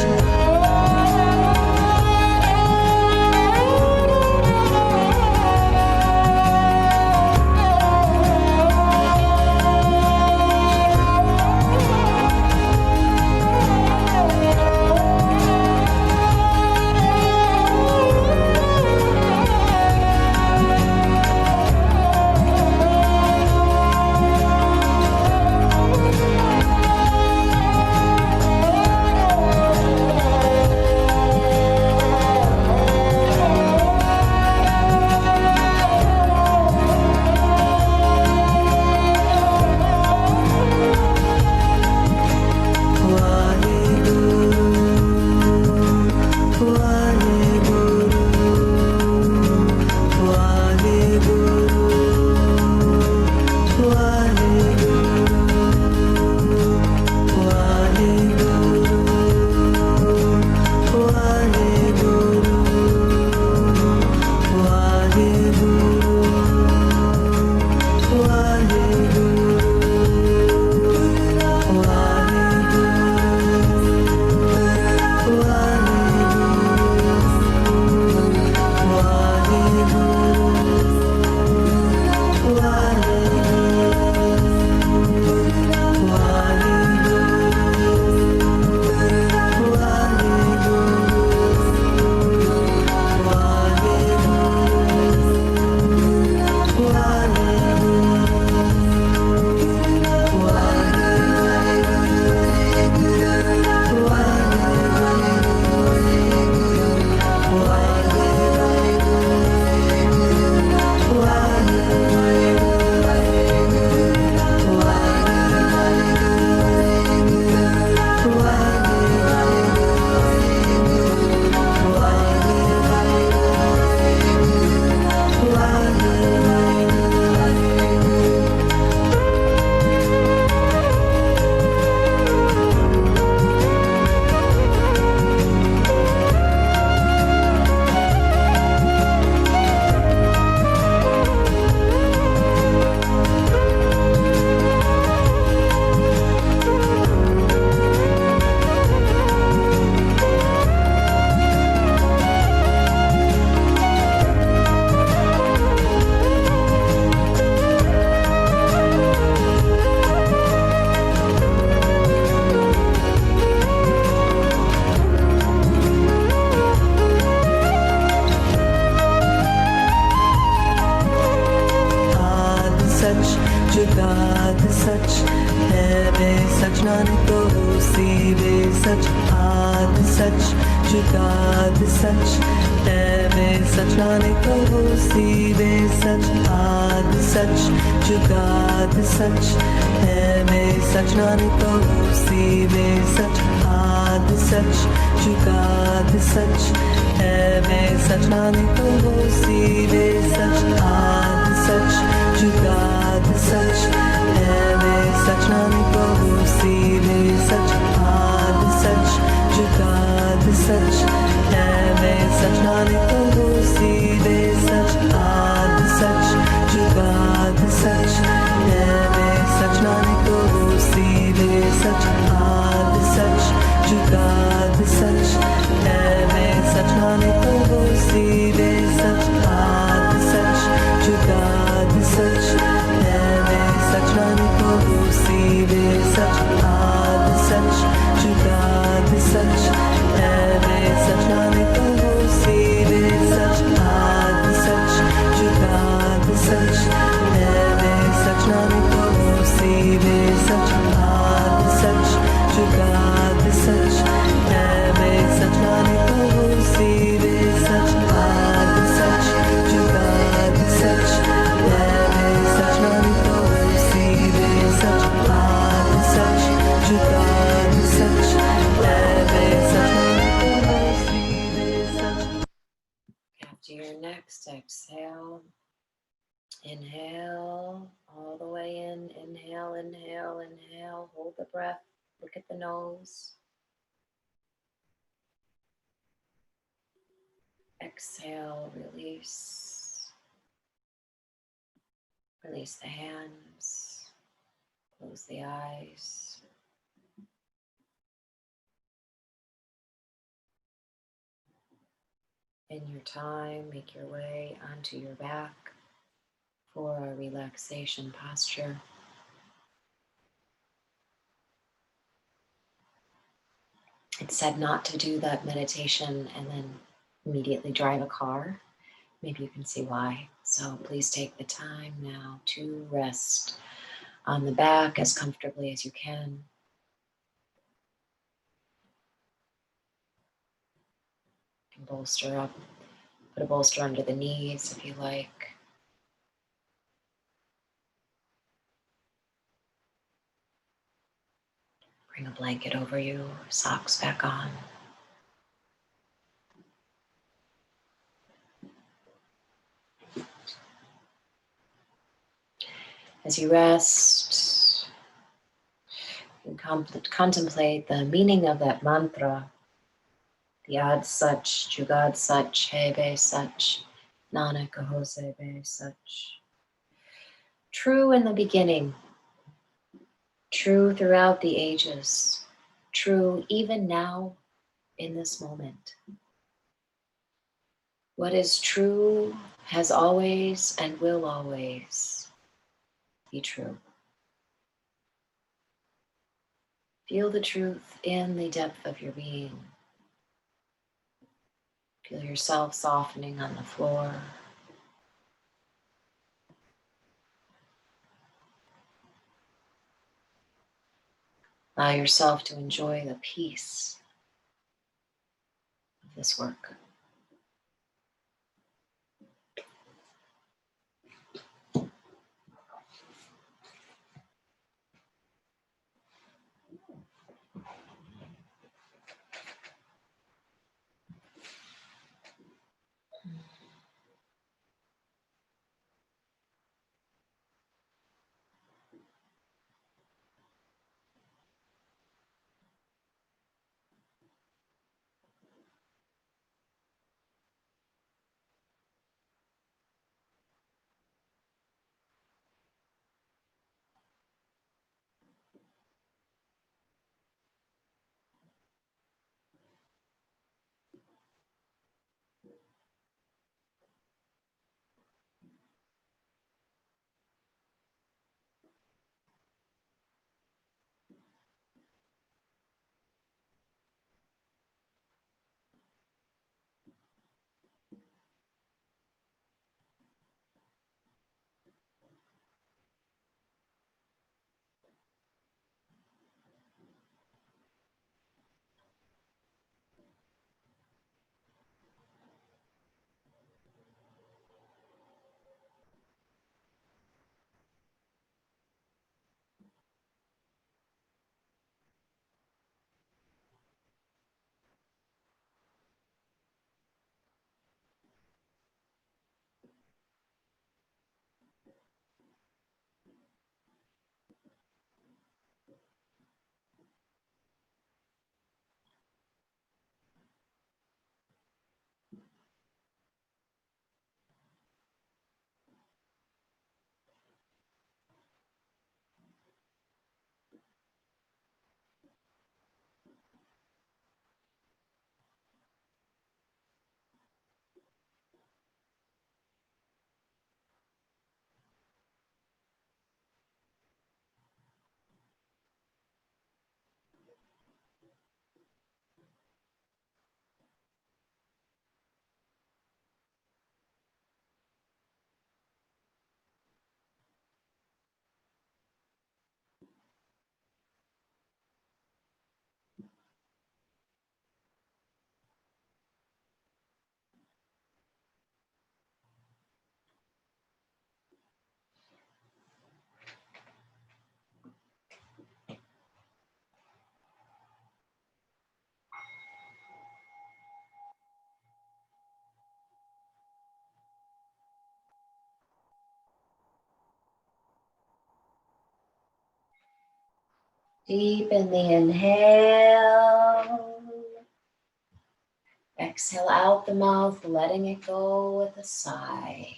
जुगाद सच है वे सच नानक होसी वे सच आद सच जुगाद सच है वे सच नानक होसी वे सच आद सच जुगाद सच है वे सच नानक होसी वे सच आद सच जुगाद सच है वे सच नानक होसी वे सच आद सच जुगाद सच है वे सच नानक होसी वे सच आद सच जुगाद सच है वे सच नानक होसी वे सच आद सच जुगाद सच है वे सच नानक होसी वे सच आद सच जुगाद सच है वे सच नानक होसी वे सच आद सच जुगाद Inhale all the way in. Inhale, inhale, inhale. Hold the breath. Look at the nose. Exhale, release. Release the hands. Close the eyes. In your time, make your way onto your back for a relaxation posture. It's said not to do that meditation and then immediately drive a car. Maybe you can see why. So please take the time now to rest on the back as comfortably as you can. You can bolster up, put a bolster under the knees if you like. Bring a blanket over you, socks back on. As you rest, you can contemplate the meaning of that mantra. The Ad Sach, Jugad Sach, Hebe Sach, Nanak Hosebe Sach. True in the beginning, true throughout the ages, true even now in this moment. What is true has always and will always be true. Feel the truth in the depth of your being. Feel yourself softening on the floor. Allow yourself to enjoy the peace of this work. Deepen the inhale. Exhale out the mouth, letting it go with a sigh.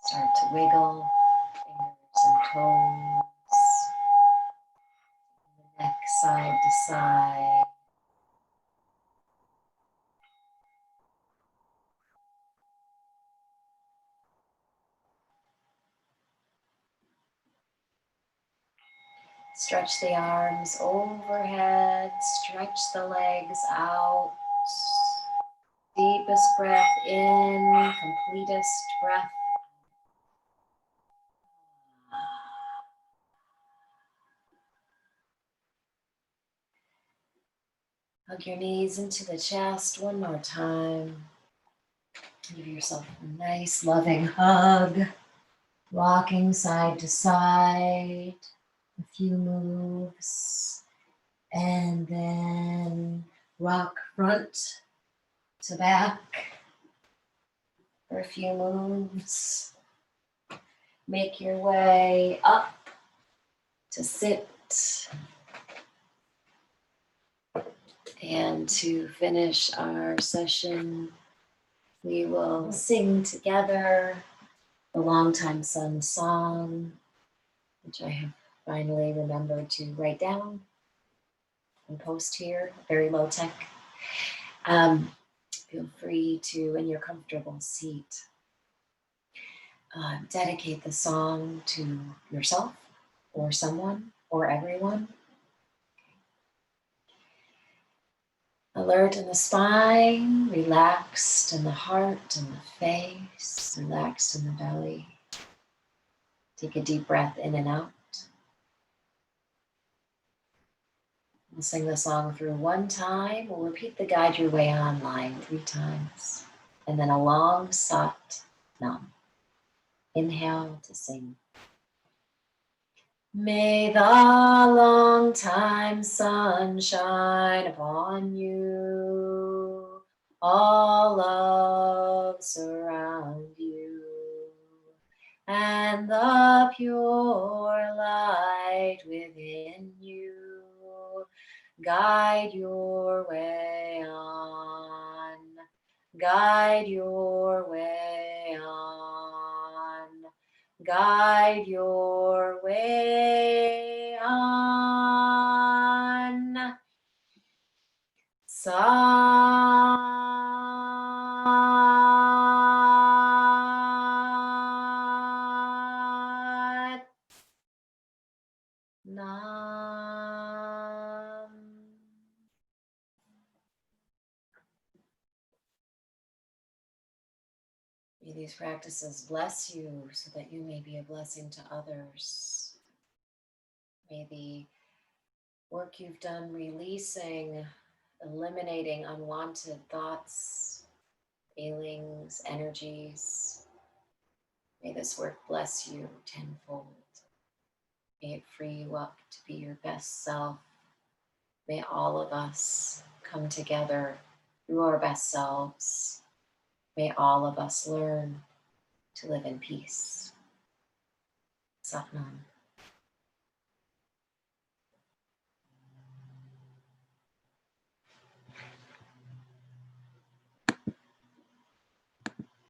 Start to wiggle fingers and toes. Neck side to side. Stretch the arms overhead, stretch the legs out. Deepest breath in, completest breath. Hug your knees into the chest one more time. Give yourself a nice loving hug. Rocking side to side, a few moves, and then rock front to back for a few moves. Make your way up to sit. And to finish our session, we will sing together the Longtime Sun song, which I have finally remembered to write down and post here, very low tech. Feel free to, in your comfortable seat, dedicate the song to yourself or someone or everyone. Alert in the spine, relaxed in the heart and the face, relaxed in the belly. Take a deep breath in and out. We'll sing the song through one time. We'll repeat the Guide Your Way On line 3 times. And then a long Sat Nam. Inhale to sing. May the long time sun shine upon you. All love surround you. And the pure light within you guide your way on. Guide your way on. Guide your way on. Sat Nam. May these practices bless you so that you may be a blessing to others. May the work you've done releasing, eliminating unwanted thoughts, feelings, energies, may this work bless you tenfold. May it free you up to be your best self. May all of us come together through our best selves. May all of us learn to live in peace. Sat Nam.